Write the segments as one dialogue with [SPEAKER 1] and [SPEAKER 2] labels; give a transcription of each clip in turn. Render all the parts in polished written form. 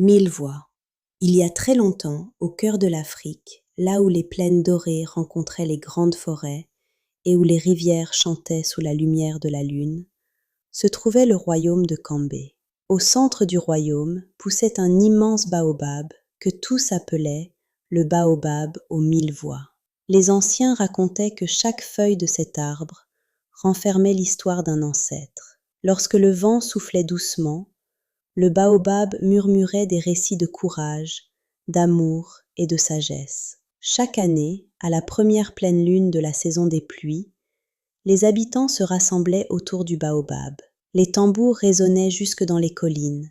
[SPEAKER 1] Mille voix. Il y a très longtemps, au cœur de l'Afrique, là où les plaines dorées rencontraient les grandes forêts et où les rivières chantaient sous la lumière de la lune, se trouvait le royaume de Kambé. Au centre du royaume poussait un immense baobab que tous appelaient le baobab aux mille voix. Les anciens racontaient que chaque feuille de cet arbre renfermait l'histoire d'un ancêtre. Lorsque le vent soufflait doucement, le baobab murmurait des récits de courage, d'amour et de sagesse. Chaque année, à la première pleine lune de la saison des pluies, les habitants se rassemblaient autour du baobab. Les tambours résonnaient jusque dans les collines,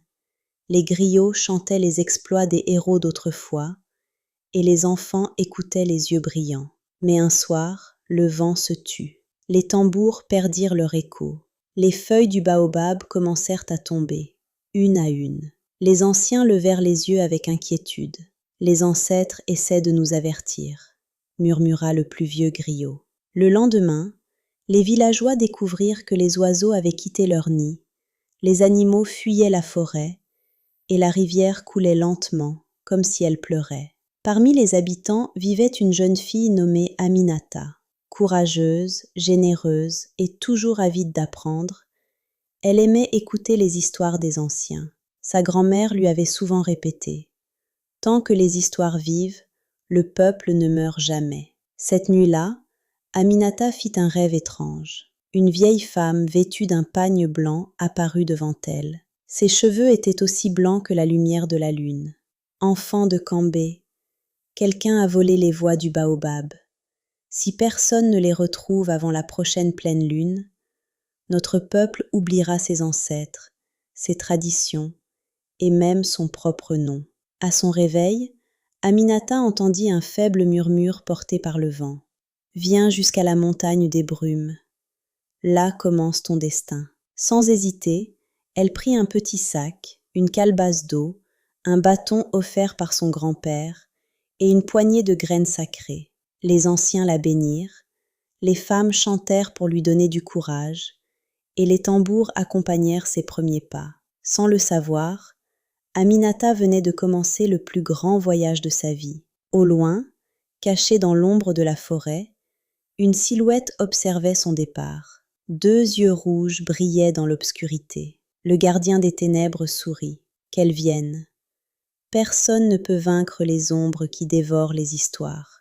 [SPEAKER 1] les griots chantaient les exploits des héros d'autrefois, et les enfants écoutaient les yeux brillants. Mais un soir, le vent se tut. Les tambours perdirent leur écho. Les feuilles du baobab commencèrent à tomber, une à une. Les anciens levèrent les yeux avec inquiétude. Les ancêtres essaient de nous avertir, murmura le plus vieux griot. Le lendemain, les villageois découvrirent que les oiseaux avaient quitté leur nid, les animaux fuyaient la forêt, et la rivière coulait lentement, comme si elle pleurait. Parmi les habitants vivait une jeune fille nommée Aminata. Courageuse, généreuse et toujours avide d'apprendre, elle aimait écouter les histoires des anciens. Sa grand-mère lui avait souvent répété « Tant que les histoires vivent, le peuple ne meurt jamais ». Cette nuit-là, Aminata fit un rêve étrange. Une vieille femme vêtue d'un pagne blanc apparut devant elle. Ses cheveux étaient aussi blancs que la lumière de la lune. « Enfant de Kambé, quelqu'un a volé les voix du baobab. Si personne ne les retrouve avant la prochaine pleine lune, notre peuple oubliera ses ancêtres, ses traditions et même son propre nom. » À son réveil, Aminata entendit un faible murmure porté par le vent. « Viens jusqu'à la montagne des brumes. Là commence ton destin. » Sans hésiter, elle prit un petit sac, une calebasse d'eau, un bâton offert par son grand-père et une poignée de graines sacrées. Les anciens la bénirent, les femmes chantèrent pour lui donner du courage, et les tambours accompagnèrent ses premiers pas. Sans le savoir, Aminata venait de commencer le plus grand voyage de sa vie. Au loin, cachée dans l'ombre de la forêt, une silhouette observait son départ. 2 yeux rouges brillaient dans l'obscurité. Le gardien des ténèbres sourit. Qu'elle vienne. Personne ne peut vaincre les ombres qui dévorent les histoires.